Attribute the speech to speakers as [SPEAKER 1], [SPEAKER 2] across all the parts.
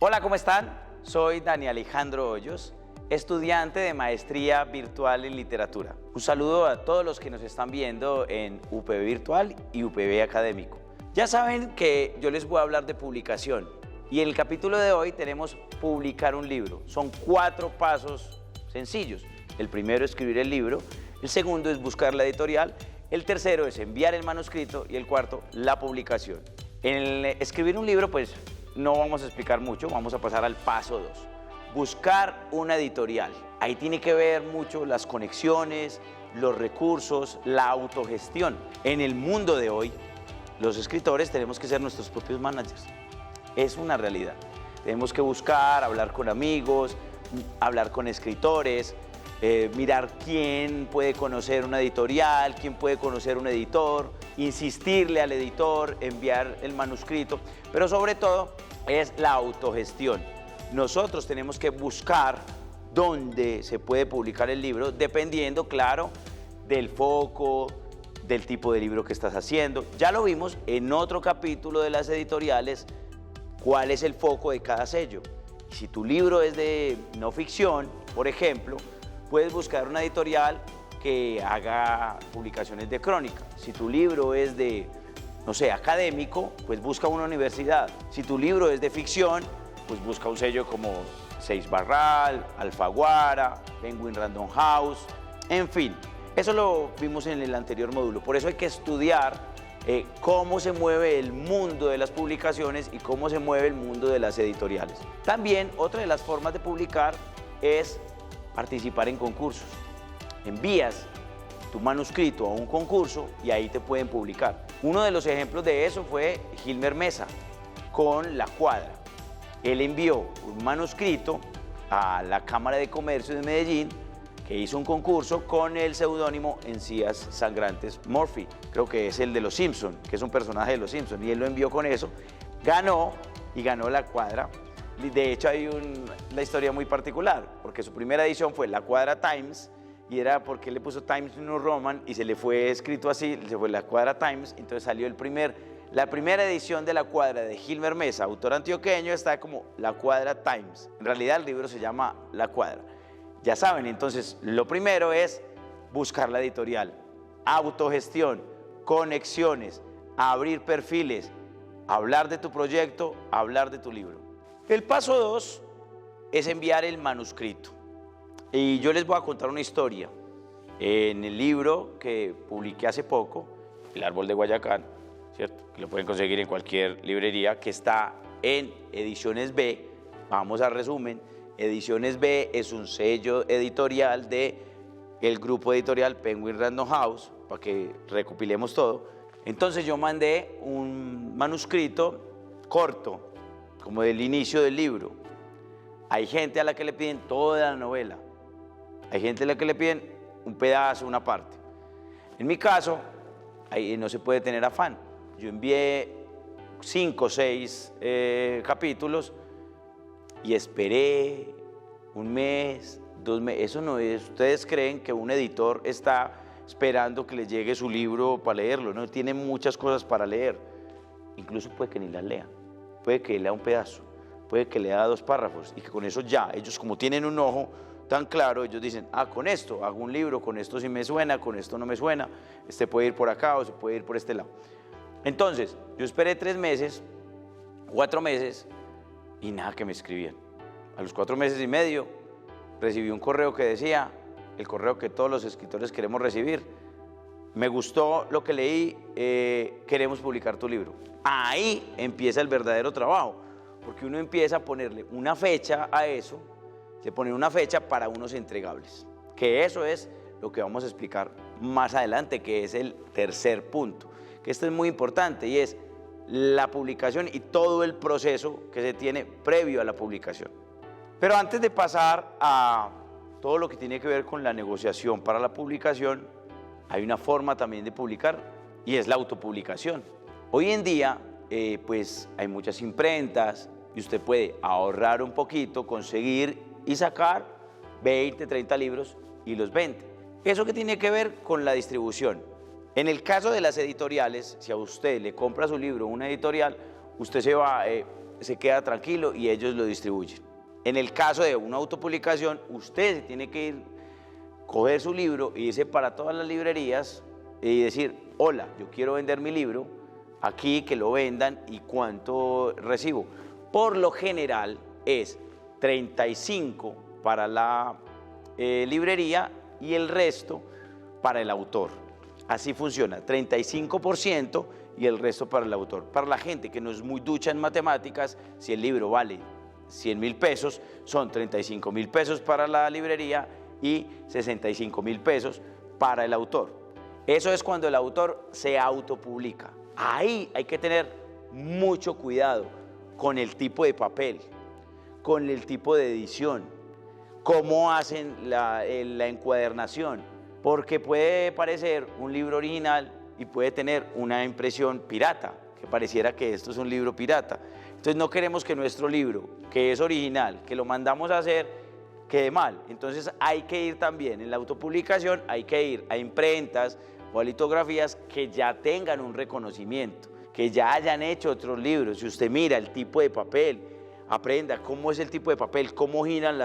[SPEAKER 1] Hola, ¿cómo están? Soy Dani Alejandro Hoyos, estudiante de Maestría Virtual en Literatura. Un saludo a todos los que nos están viendo en UPB Virtual y UPB Académico. Ya saben que yo les voy a hablar de publicación y en el capítulo de hoy tenemos publicar un libro. Son 4 pasos sencillos. El primero es escribir el libro, el segundo es buscar la editorial, el tercero es enviar el manuscrito y el cuarto, la publicación. En el escribir un libro, pues no vamos a explicar mucho, vamos a pasar al paso 2. Buscar una editorial. Ahí tiene que ver mucho las conexiones, los recursos, la autogestión. En el mundo de hoy, los escritores tenemos que ser nuestros propios managers. Es una realidad. Tenemos que buscar, hablar con amigos, hablar con escritores, mirar quién puede conocer una editorial, quién puede conocer un editor, insistirle al editor, enviar el manuscrito, pero sobre todo es la autogestión. Nosotros tenemos que buscar dónde se puede publicar el libro, dependiendo, claro, del foco, del tipo de libro que estás haciendo. Ya lo vimos en otro capítulo de las editoriales, cuál es el foco de cada sello. Si tu libro es de no ficción, por ejemplo, puedes buscar una editorial que haga publicaciones de crónica. Si tu libro es de, no sé, académico, pues busca una universidad. Si tu libro es de ficción, pues busca un sello como Seis Barral, Alfaguara, Penguin Random House, en fin. Eso lo vimos en el anterior módulo. Por eso hay que estudiar cómo se mueve el mundo de las publicaciones y cómo se mueve el mundo de las editoriales. También otra de las formas de publicar es participar en concursos. Envías tu manuscrito a un concurso y ahí te pueden publicar. Uno de los ejemplos de eso fue Gilmer Mesa con La Cuadra. Él envió un manuscrito a la Cámara de Comercio de Medellín, que hizo un concurso con el seudónimo Encías Sangrantes Murphy. Creo que es el de Los Simpson, que es un personaje de Los Simpson, y él lo envió con eso. Ganó y ganó La Cuadra. De hecho, hay una historia muy particular, porque su primera edición fue La Cuadra Times, y era porque él le puso Times New Roman y se le fue escrito así, se fue La Cuadra Times, entonces salió la primera edición de La Cuadra de Gilmer Mesa, autor antioqueño, está como La Cuadra Times. En realidad el libro se llama La Cuadra. Ya saben, entonces lo primero es buscar la editorial, autogestión, conexiones, abrir perfiles, hablar de tu proyecto, hablar de tu libro. El paso 2 es enviar el manuscrito. Y yo les voy a contar una historia. En el libro que publiqué hace poco, El Árbol de Guayacán, ¿cierto? Que lo pueden conseguir en cualquier librería, que está en Ediciones B. Vamos a resumen. Ediciones B es un sello editorial del grupo editorial Penguin Random House, para que recopilemos todo. Entonces yo mandé un manuscrito corto, como del inicio del libro. Hay gente a la que le piden toda la novela. Hay gente a la que le piden un pedazo, una parte. En mi caso, ahí no se puede tener afán. Yo envié 5 o 6 capítulos y esperé un mes, 2 meses. Eso no es. Ustedes creen que un editor está esperando que le llegue su libro para leerlo, ¿no? Tiene muchas cosas para leer. Incluso puede que ni las lea. Puede que lea un pedazo, puede que lea 2 párrafos y que con eso ya, ellos como tienen un ojo tan claro, ellos dicen, con esto hago un libro, con esto sí me suena, con esto no me suena, este puede ir por acá o se puede ir por este lado. Entonces, yo esperé 3 meses, 4 meses y nada que me escribían. A los 4 meses y medio recibí un correo que decía, el correo que todos los escritores queremos recibir, me gustó lo que leí, queremos publicar tu libro. Ahí empieza el verdadero trabajo, porque uno empieza a ponerle una fecha a eso, se pone una fecha para unos entregables, que eso es lo que vamos a explicar más adelante, que es el tercer punto, que esto es muy importante y es la publicación y todo el proceso que se tiene previo a la publicación. Pero antes de pasar a todo lo que tiene que ver con la negociación para la publicación, hay una forma también de publicar y es la autopublicación. Hoy en día, pues hay muchas imprentas y usted puede ahorrar un poquito, conseguir y sacar 20, 30 libros y los vende. ¿Eso qué tiene que ver con la distribución? En el caso de las editoriales, si a usted le compra su libro una editorial, usted se va se queda tranquilo y ellos lo distribuyen. En el caso de una autopublicación, usted se tiene que ir, coger su libro y irse para todas las librerías y decir, hola, yo quiero vender mi libro, aquí que lo vendan y cuánto recibo. Por lo general es 35 para la librería y el resto para el autor. Así funciona, 35% y el resto para el autor. Para la gente que no es muy ducha en matemáticas, si el libro vale 100.000 pesos, son 35.000 pesos para la librería y 65.000 pesos para el autor. Eso es cuando el autor se autopublica. Ahí hay que tener mucho cuidado con el tipo de papel, con el tipo de edición, cómo hacen la encuadernación, porque puede parecer un libro original y puede tener una impresión pirata, que pareciera que esto es un libro pirata. Entonces no queremos que nuestro libro, que es original, que lo mandamos a hacer, quede mal. Entonces hay que ir también en la autopublicación, hay que ir a imprentas o a litografías que ya tengan un reconocimiento, que ya hayan hecho otros libros. Si usted mira el tipo de papel, aprenda cómo es el tipo de papel, cómo giran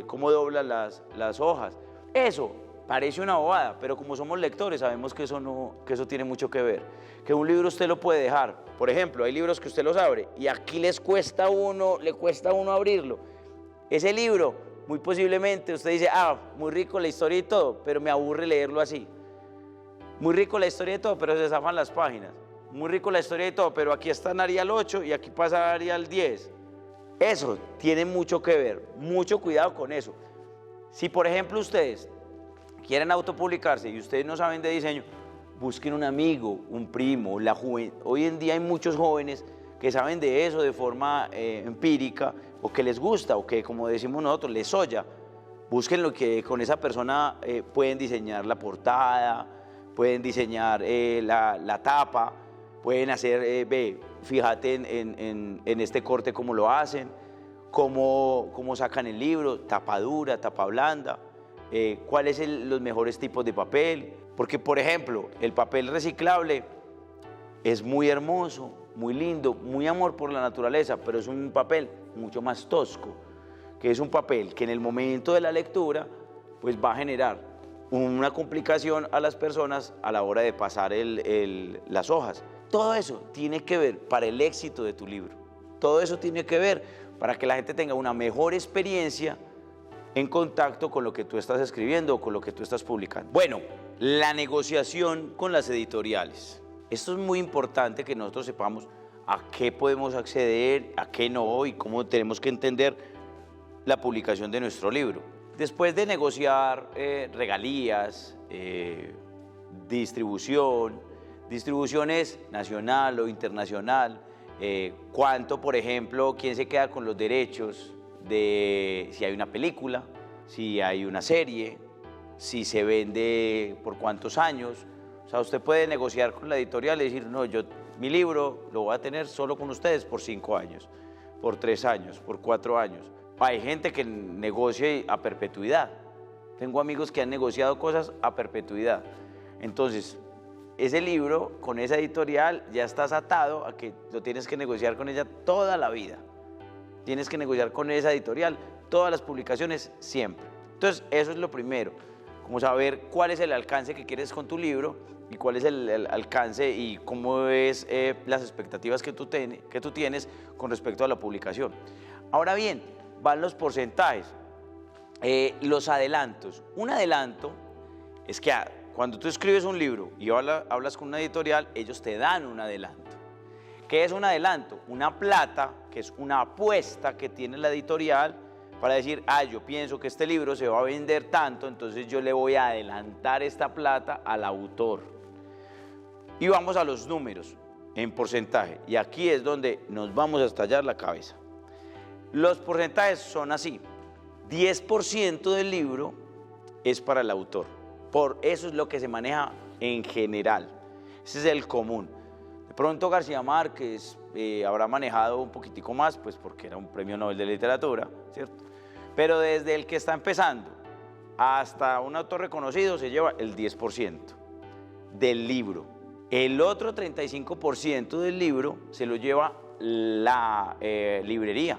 [SPEAKER 1] cómo doblan las hojas. Eso parece una bobada, pero como somos lectores sabemos que eso tiene mucho que ver. Que un libro usted lo puede dejar. Por ejemplo, hay libros que usted los abre y aquí le cuesta a uno abrirlo. Ese libro, muy posiblemente usted dice, muy rico la historia y todo, pero me aburre leerlo así. Muy rico la historia y todo, pero se zafan las páginas. Muy rico la historia y todo, pero aquí está en Arial 8 y aquí pasa Arial 10. Eso tiene mucho que ver, mucho cuidado con eso. Si por ejemplo ustedes quieren autopublicarse y ustedes no saben de diseño, busquen un amigo, un primo, hoy en día hay muchos jóvenes que saben de eso de forma empírica, o que les gusta, o que, como decimos nosotros, les soya. Busquen lo que con esa persona pueden diseñar la portada, pueden diseñar la tapa, pueden hacer, fíjate en este corte cómo lo hacen, cómo sacan el libro, tapa dura, tapa blanda, cuáles son los mejores tipos de papel. Porque, por ejemplo, el papel reciclable es muy hermoso, muy lindo, muy amor por la naturaleza, pero es un papel mucho más tosco, que es un papel que en el momento de la lectura pues va a generar una complicación a las personas a la hora de pasar las hojas. Todo eso tiene que ver para el éxito de tu libro. Todo eso tiene que ver para que la gente tenga una mejor experiencia en contacto con lo que tú estás escribiendo o con lo que tú estás publicando. Bueno, la negociación con las editoriales. Esto es muy importante que nosotros sepamos a qué podemos acceder, a qué no y cómo tenemos que entender la publicación de nuestro libro. Después de negociar regalías, distribución es nacional o internacional, cuánto, por ejemplo, quién se queda con los derechos de si hay una película, si hay una serie, si se vende por cuántos años. O sea, usted puede negociar con la editorial y decir, no, mi libro lo voy a tener solo con ustedes por 5 años, por 3 años, por 4 años. Hay gente que negocia a perpetuidad. Tengo amigos que han negociado cosas a perpetuidad. Entonces, ese libro con esa editorial ya estás atado a que lo tienes que negociar con ella toda la vida. Tienes que negociar con esa editorial todas las publicaciones siempre. Entonces, eso es lo primero, como saber cuál es el alcance que quieres con tu libro y cuál es el alcance y cómo es las expectativas que tú tienes con respecto a la publicación. Ahora bien, van los porcentajes, los adelantos. Un adelanto es que cuando tú escribes un libro y hablas con una editorial, ellos te dan un adelanto. ¿Qué es un adelanto? Una plata, que es una apuesta que tiene la editorial para decir, yo pienso que este libro se va a vender tanto, entonces yo le voy a adelantar esta plata al autor. Y vamos a los números en porcentaje, y aquí es donde nos vamos a estallar la cabeza. Los porcentajes son así: 10% del libro es para el autor. Por eso es lo que se maneja en general. Ese es el común. De pronto García Márquez habrá manejado un poquitico más, pues porque era un premio Nobel de Literatura, ¿cierto? Pero desde el que está empezando hasta un autor reconocido se lleva el 10% del libro. El otro 35% del libro se lo lleva la librería.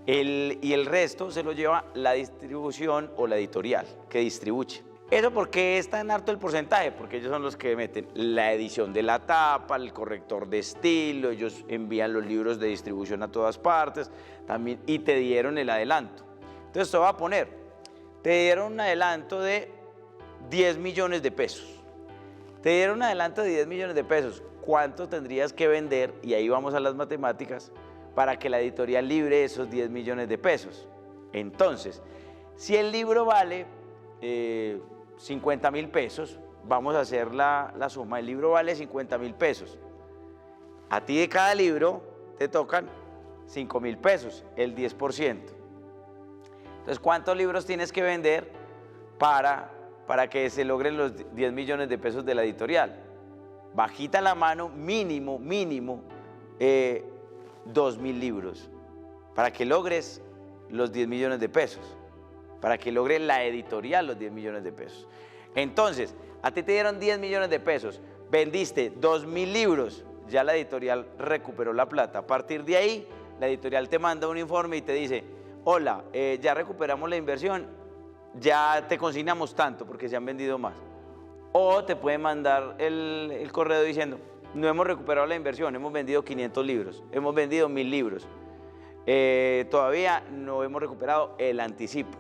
[SPEAKER 1] Y el resto se lo lleva la distribución o la editorial que distribuye. ¿Eso por qué es tan alto el porcentaje? Porque ellos son los que meten la edición de la tapa, el corrector de estilo, ellos envían los libros de distribución a todas partes también, y te dieron el adelanto. Entonces te voy a poner, te dieron un adelanto de 10 millones de pesos. Te dieron un adelanto de 10 millones de pesos. ¿Cuánto tendrías que vender? Y ahí vamos a las matemáticas, para que la editorial libre esos 10 millones de pesos. Entonces, si el libro vale 50.000 pesos, vamos a hacer la suma, el libro vale 50.000 pesos. A ti de cada libro te tocan 5.000 pesos, el 10%. Entonces, ¿cuántos libros tienes que vender para que se logren los 10 millones de pesos de la editorial? Bajita la mano, mínimo, 2.000 libros, para que logres los 10 millones de pesos, para que logre la editorial los 10 millones de pesos. Entonces, a ti te dieron 10 millones de pesos, vendiste 2.000 libros, ya la editorial recuperó la plata. A partir de ahí, la editorial te manda un informe y te dice, hola, ya recuperamos la inversión, ya te consignamos tanto porque se han vendido más. O te puede mandar el correo diciendo, no hemos recuperado la inversión, hemos vendido 500 libros, hemos vendido 1.000 libros, todavía no hemos recuperado el anticipo.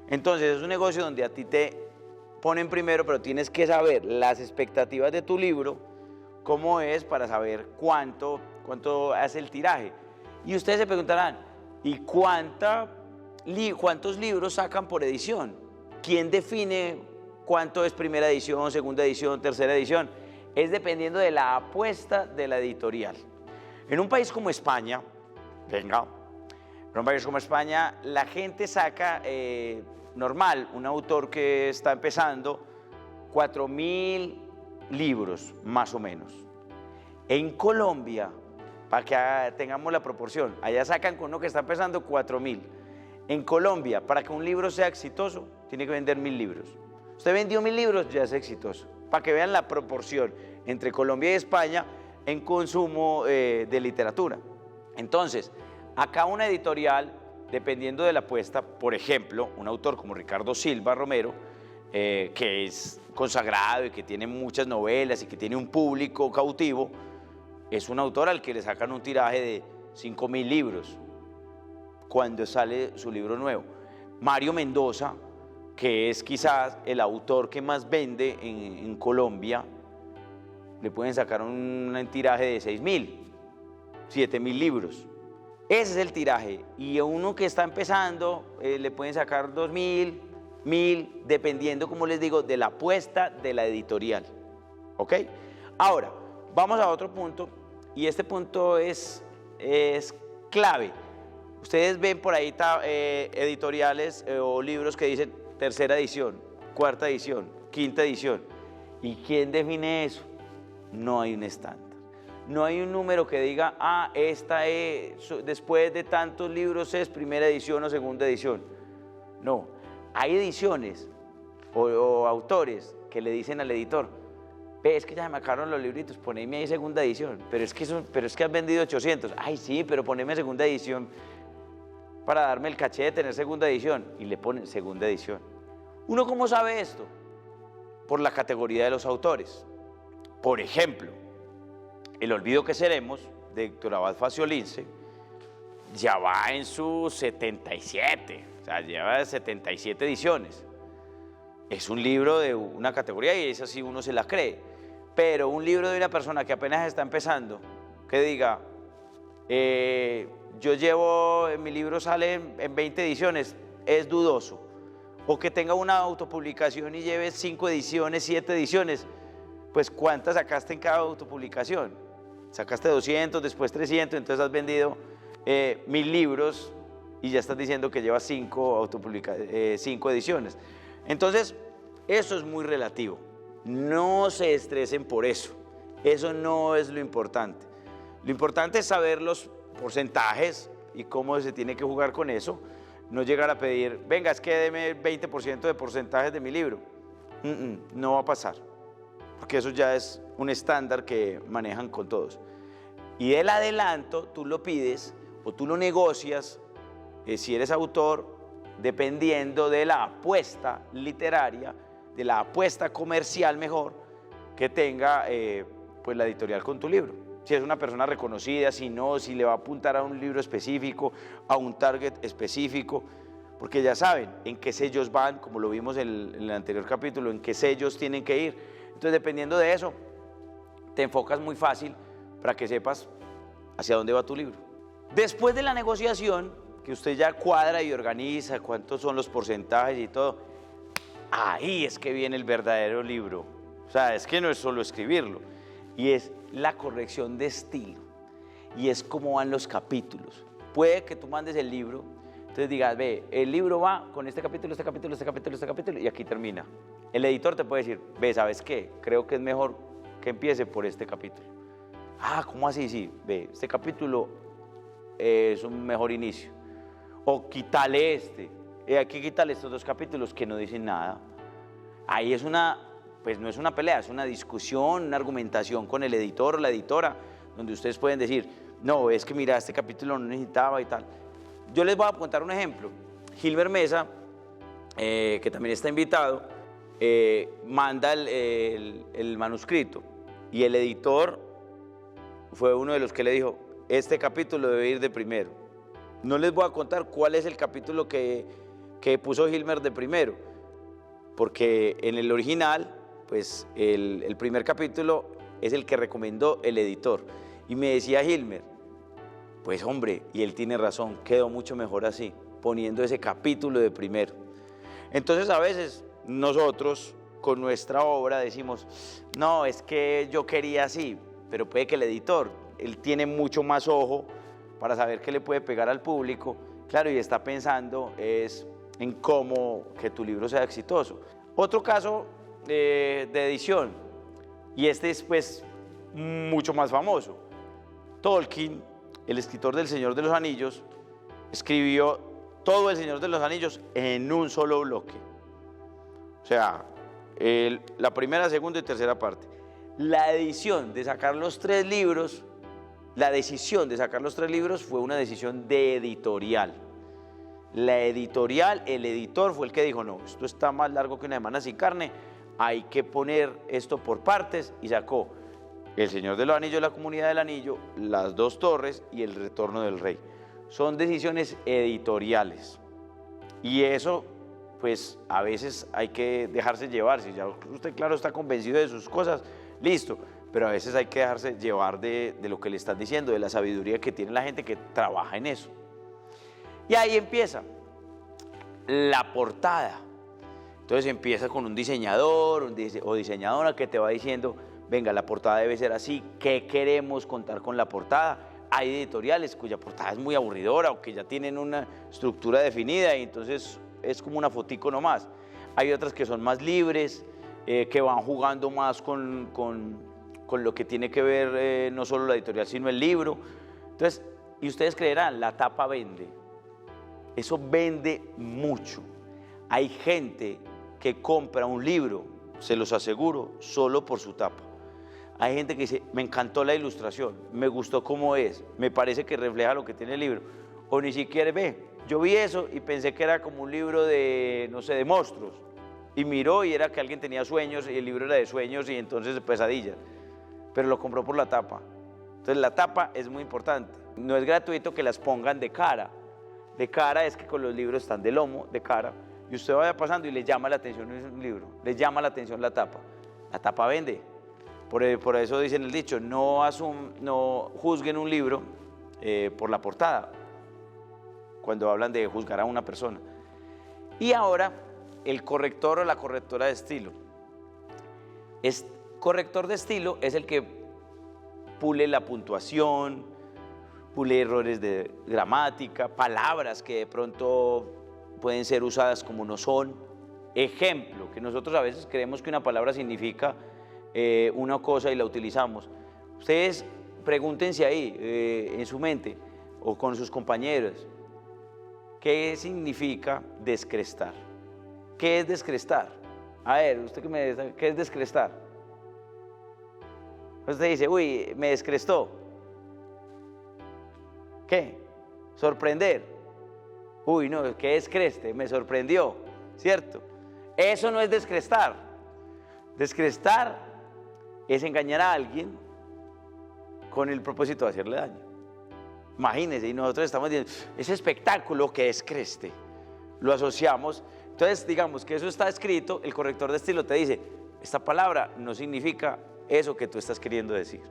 [SPEAKER 1] Entonces es un negocio donde a ti te ponen primero, pero tienes que saber las expectativas de tu libro, cómo es para saber cuánto hace el tiraje. Y ustedes se preguntarán, ¿y cuántos libros sacan por edición? ¿Quién define cuánto es primera edición, segunda edición, tercera edición? Es dependiendo de la apuesta de la editorial. En un país como España, la gente saca normal, un autor que está empezando, 4.000 libros, más o menos. En Colombia, para que tengamos la proporción, allá sacan con uno que está empezando 4.000. En Colombia, para que un libro sea exitoso, tiene que vender 1.000 libros. Usted vendió 1.000 libros, ya es exitoso. Para que vean la proporción entre Colombia y España en consumo de literatura. Entonces, acá una editorial, dependiendo de la apuesta, por ejemplo, un autor como Ricardo Silva Romero, que es consagrado y que tiene muchas novelas y que tiene un público cautivo, es un autor al que le sacan un tiraje de 5.000 libros cuando sale su libro nuevo. Mario Mendoza, que es quizás el autor que más vende en Colombia, le pueden sacar un tiraje de 6.000, 7.000 libros. Ese es el tiraje. Y a uno que está empezando le pueden sacar 2.000, 1.000, dependiendo, como les digo, de la apuesta de la editorial. ¿Ok? Ahora, vamos a otro punto, y este punto es clave. Ustedes ven por ahí editoriales o libros que dicen tercera edición, cuarta edición, quinta edición. ¿Y quién define eso? No hay un estándar. No hay un número que diga, esta es, después de tantos libros es primera edición o segunda edición. No, hay ediciones o autores que le dicen al editor, es que ya me acabaron los libritos, poneme ahí segunda edición, pero es que has vendido 800. Ay, sí, pero poneme segunda edición para darme el caché de tener segunda edición. Y le ponen segunda edición. ¿Uno cómo sabe esto? Por la categoría de los autores. Por ejemplo, El olvido que seremos, de Héctor Abad Faciolince, ya va en sus 77, o sea, lleva 77 ediciones. Es un libro de una categoría y esa sí uno se la cree. Pero un libro de una persona que apenas está empezando, que diga, mi libro sale en 20 ediciones, es dudoso. O que tenga una autopublicación y lleve 5 ediciones, 7 ediciones, pues ¿cuántas sacaste en cada autopublicación? Sacaste 200, después 300, entonces has vendido 1.000 libros y ya estás diciendo que llevas 5 ediciones. Entonces, eso es muy relativo. No se estresen por eso. Eso no es lo importante. Lo importante es saber los porcentajes y cómo se tiene que jugar con eso. No llegar a pedir, venga, es que deme 20% de porcentajes de mi libro. No va a pasar, porque eso ya es un estándar que manejan con todos. Y del adelanto tú lo pides o tú lo negocias, si eres autor, dependiendo de la apuesta literaria, de la apuesta comercial mejor, que tenga pues la editorial con tu libro. Si es una persona reconocida, si no, si le va a apuntar a un libro específico, a un target específico, porque ya saben en qué sellos van, como lo vimos en el anterior capítulo, en qué sellos tienen que ir. Entonces, dependiendo de eso, te enfocas muy fácil para que sepas hacia dónde va tu libro. Después de la negociación, que usted ya cuadra y organiza cuántos son los porcentajes y todo, ahí es que viene el verdadero libro. O sea, es que no es solo escribirlo, y es la corrección de estilo, y es cómo van los capítulos. Puede que tú mandes el libro, entonces digas, ve, el libro va con este capítulo, este capítulo, este capítulo, este capítulo, y aquí termina. El editor te puede decir, ve, ¿sabes qué? Creo que es mejor que empiece por este capítulo. Ah, ¿cómo así? Sí, ve, este capítulo es un mejor inicio. O quítale este, aquí quítale estos dos capítulos que no dicen nada. Ahí es pues no es una pelea, es una discusión, una argumentación con el editor o la editora, donde ustedes pueden decir, no, es que mira, este capítulo no necesitaba y tal. Yo les voy a contar un ejemplo. Gilmer Mesa, que también está invitado, manda el manuscrito, y el editor fue uno de los que le dijo, este capítulo debe ir de primero. No les voy a contar cuál es el capítulo que puso Gilmer de primero, porque en el original, pues el primer capítulo es el que recomendó el editor. Y me decía Gilmer, pues hombre, y él tiene razón, quedó mucho mejor así, poniendo ese capítulo de primero. Entonces a veces nosotros con nuestra obra decimos, no, es que yo quería así, pero puede que el editor, él tiene mucho más ojo para saber qué le puede pegar al público, claro, y está pensando es en cómo que tu libro sea exitoso. Otro caso de edición, y este es pues mucho más famoso. Tolkien, el escritor del Señor de los Anillos, escribió todo el Señor de los Anillos en un solo bloque. O sea, la primera, segunda y tercera parte. La edición de sacar los tres libros, la decisión de sacar los tres libros fue una decisión de editorial. La editorial, el editor fue el que dijo, no, esto está más largo que una semana sin carne, hay que poner esto por partes, y sacó El Señor de los Anillos, La Comunidad del Anillo, Las Dos Torres y El Retorno del Rey. Son decisiones editoriales, y eso pues a veces hay que dejarse llevar. Si ya usted, claro, está convencido de sus cosas, listo, pero a veces hay que dejarse llevar de lo que le están diciendo, de la sabiduría que tiene la gente que trabaja en eso. Y ahí empieza la portada. Entonces empieza con un diseñador o diseñadora que te va diciendo, venga, la portada debe ser así, ¿qué queremos contar con la portada? Hay editoriales cuya portada es muy aburridora o que ya tienen una estructura definida y entonces es como una fotico nomás. Hay otras que son más libres, que van jugando más con lo que tiene que ver no solo la editorial, sino el libro. Entonces, y ustedes creerán, la tapa vende. Eso vende mucho. Hay gente que compra un libro, se los aseguro, solo por su tapa. Hay gente que dice, me encantó la ilustración, me gustó cómo es, me parece que refleja lo que tiene el libro. O ni siquiera ve, yo vi eso y pensé que era como un libro de, no sé, de monstruos. Y miró y era que alguien tenía sueños y el libro era de sueños y entonces de pesadillas. Pero lo compró por la tapa. Entonces la tapa es muy importante. No es gratuito que las pongan de cara. De cara es que con los libros están de lomo, de cara, y usted vaya pasando y le llama la atención un libro, le llama la atención la tapa. La tapa vende. Por eso dicen el dicho, no juzguen un libro por la portada, cuando hablan de juzgar a una persona. Y ahora, el corrector o la correctora de estilo. Corrector de estilo es el que pule la puntuación, pule errores de gramática, palabras que de pronto pueden ser usadas como no son. Ejemplo, que nosotros a veces creemos que una palabra significa una cosa y la utilizamos. Ustedes pregúntense ahí, en su mente o con sus compañeros, ¿qué significa descrestar? ¿Qué es descrestar? A ver, usted ¿qué es descrestar? Usted dice, uy, me descrestó. ¿qué? Sorprender. Uy, no, ¿qué descreste? Me sorprendió, ¿cierto? Eso no es descrestar. Descrestar es engañar a alguien con el propósito de hacerle daño. Imagínense, y nosotros estamos diciendo, ese espectáculo que descreste, lo asociamos. Entonces, digamos que eso está escrito, el corrector de estilo te dice, esta palabra no significa eso que tú estás queriendo decir.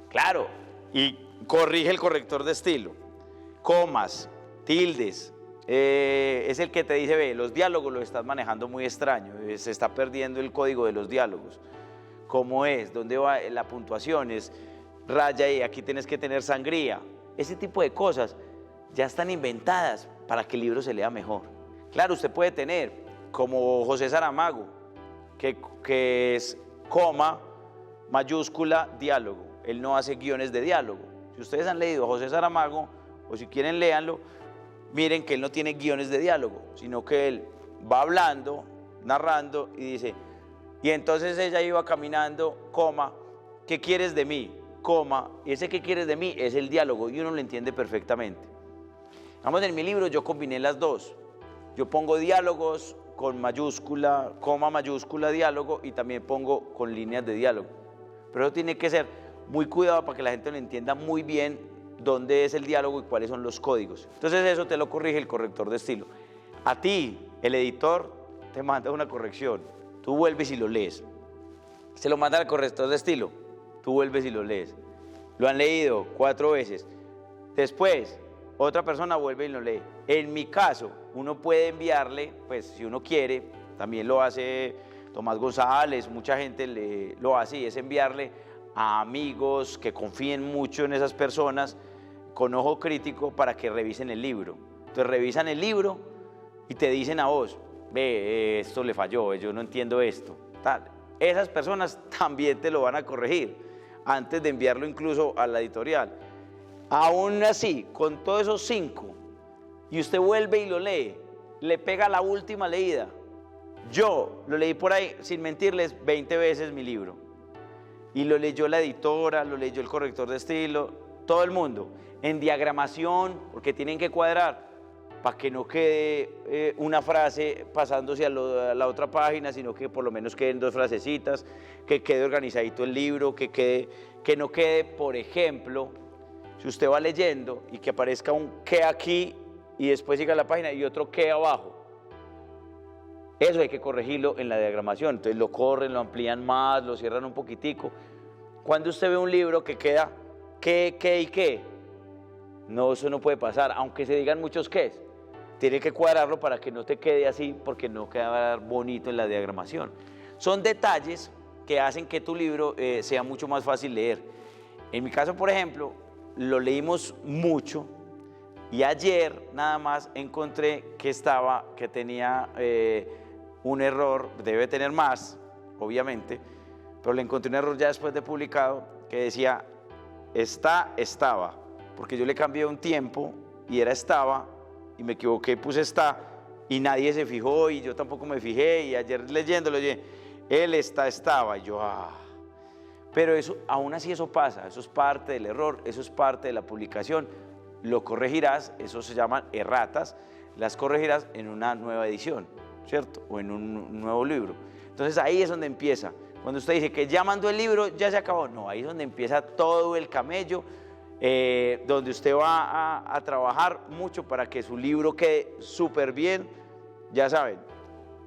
[SPEAKER 1] Claro, y corrige el corrector de estilo. Comas, tildes, es el que te dice, ve, los diálogos los estás manejando muy extraño, se está perdiendo el código de los diálogos. ¿Cómo es? ¿Dónde va la puntuación? Es raya y aquí tienes que tener sangría. Ese tipo de cosas ya están inventadas para que el libro se lea mejor. Claro, usted puede tener, como José Saramago, que es coma, mayúscula, diálogo. Él no hace guiones de diálogo. Si ustedes han leído a José Saramago, o si quieren léanlo, miren que él no tiene guiones de diálogo, sino que él va hablando, narrando y dice, y entonces ella iba caminando, coma, ¿qué quieres de mí? Coma, y ese ¿qué quieres de mí? Es el diálogo y uno lo entiende perfectamente. Vamos, en mi libro yo combiné las dos. Yo pongo diálogos con mayúscula, coma, mayúscula, diálogo, y también pongo con líneas de diálogo. Pero eso tiene que ser muy cuidado para que la gente lo entienda muy bien dónde es el diálogo y cuáles son los códigos. Entonces eso te lo corrige el corrector de estilo. A ti, el editor, te manda una corrección. Tú vuelves y lo lees. Se lo manda al corrector de estilo. Tú vuelves y lo lees. Lo han leído 4 veces. Después, otra persona vuelve y lo lee. En mi caso, uno puede enviarle, pues si uno quiere, también lo hace Tomás González, mucha gente lo hace, y es enviarle a amigos que confíen mucho en esas personas con ojo crítico para que revisen el libro. Entonces revisan el libro y te dicen a vos, ve, esto le falló, yo no entiendo esto. Tal. Esas personas también te lo van a corregir antes de enviarlo incluso a la editorial. Aún así, con todos esos 5, y usted vuelve y lo lee, le pega la última leída. Yo lo leí por ahí, sin mentirles, 20 veces mi libro. Y lo leyó la editora, lo leyó el corrector de estilo, todo el mundo. En diagramación, porque tienen que cuadrar, para que no quede una frase pasándose a la otra página, sino que por lo menos queden 2 frasecitas, que quede organizadito el libro, que no quede, por ejemplo, si usted va leyendo y que aparezca un que aquí y después siga la página y otro que abajo. Eso hay que corregirlo en la diagramación. Entonces lo corren, lo amplían más, lo cierran un poquitico. Cuando usted ve un libro que queda qué y qué, no, eso no puede pasar, aunque se digan muchos qués. Tiene que cuadrarlo para que no te quede así, porque no queda bonito en la diagramación. Son detalles que hacen que tu libro sea mucho más fácil leer. En mi caso, por ejemplo, lo leímos mucho y ayer nada más encontré que tenía un error, debe tener más, obviamente, pero le encontré un error ya después de publicado que decía estaba, porque yo le cambié un tiempo y era estaba y me equivoqué y puse está y nadie se fijó y yo tampoco me fijé, y ayer leyéndolo dije, él estaba, y yo pero eso, aún así eso pasa, eso es parte del error, eso es parte de la publicación, lo corregirás, eso se llaman erratas, las corregirás en una nueva edición, ¿cierto? O en un nuevo libro. Entonces ahí es donde empieza. Cuando usted dice que ya mandó el libro, ya se acabó. No, ahí es donde empieza todo el camello, donde usted va a trabajar mucho para que su libro quede súper bien. Ya saben,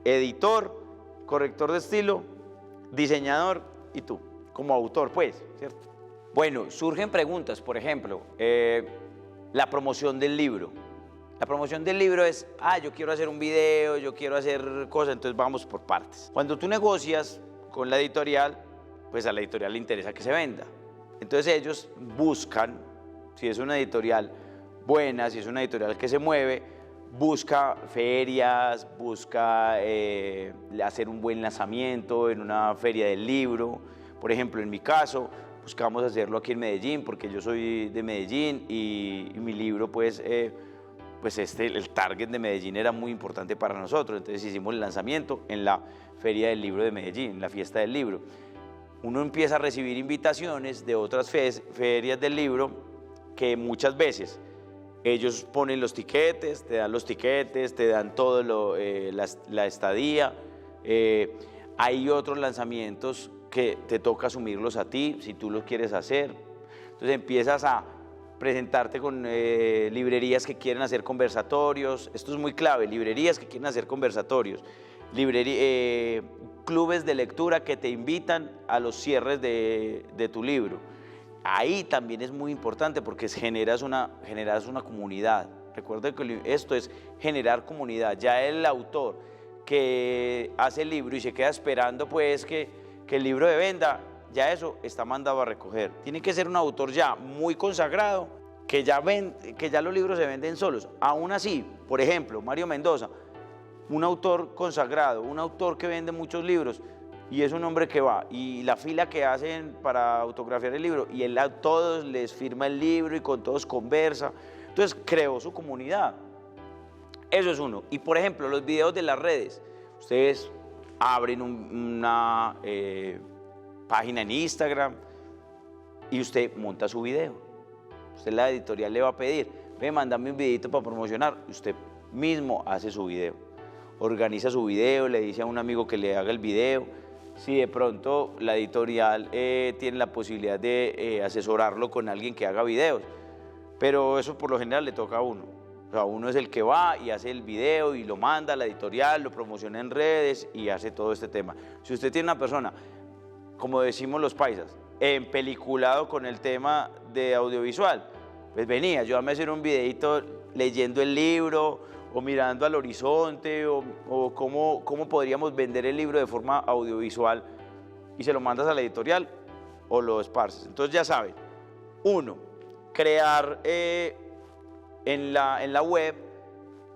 [SPEAKER 1] editor, corrector de estilo, diseñador y tú, como autor, pues, ¿cierto? Bueno, surgen preguntas, por ejemplo, la promoción del libro. La promoción del libro es, yo quiero hacer un video, yo quiero hacer cosas, entonces vamos por partes. Cuando tú negocias con la editorial, pues a la editorial le interesa que se venda. Entonces ellos buscan, si es una editorial buena, si es una editorial que se mueve, busca ferias, busca hacer un buen lanzamiento en una feria del libro. Por ejemplo, en mi caso, buscamos hacerlo aquí en Medellín, porque yo soy de Medellín y mi libro, pues el target de Medellín era muy importante para nosotros. Entonces hicimos el lanzamiento en la Feria del Libro de Medellín, en la Fiesta del Libro. Uno empieza a recibir invitaciones de otras ferias del libro que muchas veces Ellos ponen los tiquetes, te dan los tiquetes, te dan todo la estadía. Hay otros lanzamientos que te toca asumirlos a ti, si tú los quieres hacer. Entonces empiezas a presentarte con librerías que quieren hacer conversatorios. Esto es muy clave, librerías que quieren hacer conversatorios. Clubes de lectura que te invitan a los cierres de tu libro. Ahí también es muy importante porque generas una comunidad. Recuerda que esto es generar comunidad. Ya el autor que hace el libro y se queda esperando pues que el libro se venda, ya eso está mandado a recoger. Tiene que ser un autor ya muy consagrado, que ya los libros se venden solos. Aún así, por ejemplo, Mario Mendoza, un autor consagrado, un autor que vende muchos libros, y es un hombre que va, y la fila que hacen para autografiar el libro, y él a todos les firma el libro y con todos conversa. Entonces creó su comunidad. Eso es uno. Y por ejemplo, los videos de las redes. Ustedes abren una página en Instagram y usted monta su video. Usted, la editorial le va a pedir, ve, mándame un videito para promocionar. Usted mismo hace su video. Organiza su video, le dice a un amigo que le haga el video. Si de pronto la editorial tiene la posibilidad de asesorarlo con alguien que haga videos, pero eso por lo general le toca a uno. O sea, uno es el que va y hace el video y lo manda a la editorial, lo promociona en redes y hace todo este tema. Si usted tiene una persona, como decimos los paisas, empeliculado con el tema de audiovisual, pues venía, yo a hacer un videito leyendo el libro o mirando al horizonte o cómo podríamos vender el libro de forma audiovisual, y se lo mandas a la editorial o lo esparces. Entonces ya saben, uno, crear en la web,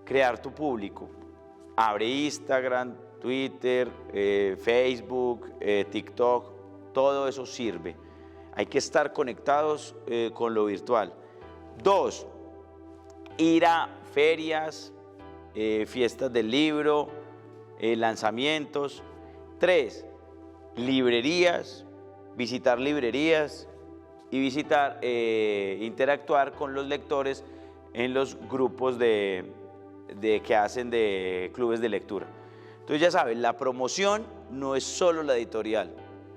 [SPEAKER 1] crear tu público. Abre Instagram, Twitter, Facebook, TikTok, todo eso sirve. Hay que estar conectados con lo virtual. Dos, ir a ferias, fiestas del libro, lanzamientos. Tres, librerías, visitar librerías y interactuar con los lectores en los grupos que hacen de clubes de lectura. Entonces ya saben, la promoción no es solo la editorial.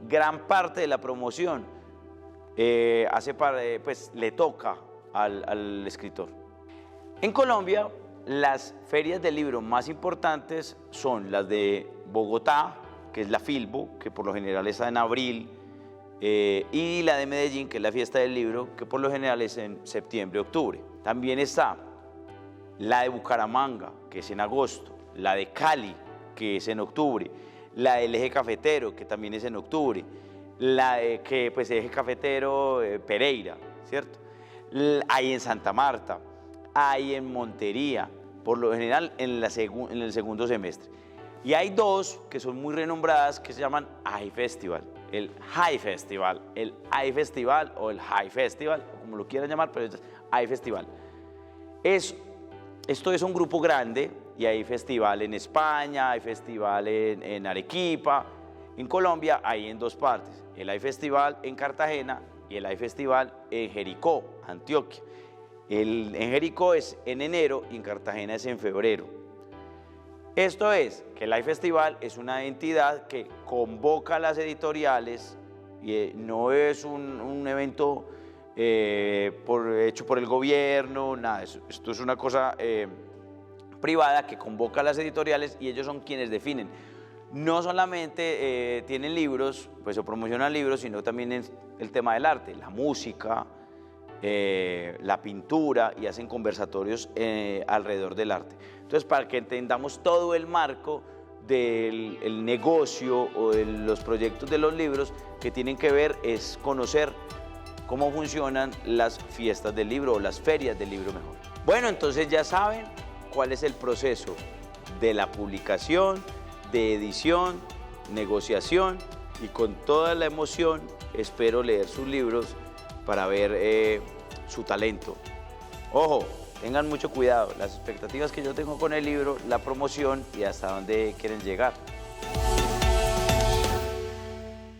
[SPEAKER 1] Gran parte de la promoción le toca al escritor. En Colombia, las ferias del libro más importantes son las de Bogotá, que es la Filbo, que por lo general está en abril, y la de Medellín, que es la Fiesta del Libro, que por lo general es en septiembre, octubre. También está la de Bucaramanga, que es en agosto, la de Cali, que es en octubre, la del Eje Cafetero, que también es en octubre, la de Eje Cafetero Pereira, ¿cierto? Hay en Santa Marta, hay en Montería, por lo general en el segundo semestre. Y hay dos que son muy renombradas que se llaman iFestival. El iFestival, el iFestival o el High Festival, o como lo quieran llamar, pero es iFestival. Esto es un grupo grande y hay festival en España, hay festival en Arequipa. En Colombia hay en dos partes, el iFestival en Cartagena y el iFestival en Jericó, Antioquia. En Jericó es en enero y en Cartagena es en febrero. Esto es que el iFestival es una entidad que convoca a las editoriales y no es un evento hecho por el gobierno, nada de eso. Esto es una cosa privada que convoca a las editoriales y ellos son quienes definen. No solamente tienen libros, pues o promocionan libros, sino también el tema del arte, la música, la pintura, y hacen conversatorios alrededor del arte. Entonces, para que entendamos todo el marco del negocio o de los proyectos de los libros, que tienen que ver es conocer cómo funcionan las fiestas del libro o las ferias del libro mejor. Bueno, entonces ya saben cuál es el proceso de la publicación, de edición, negociación, y con toda la emoción espero leer sus libros para ver su talento. Ojo, tengan mucho cuidado, las expectativas que yo tengo con el libro, la promoción y hasta dónde quieren llegar.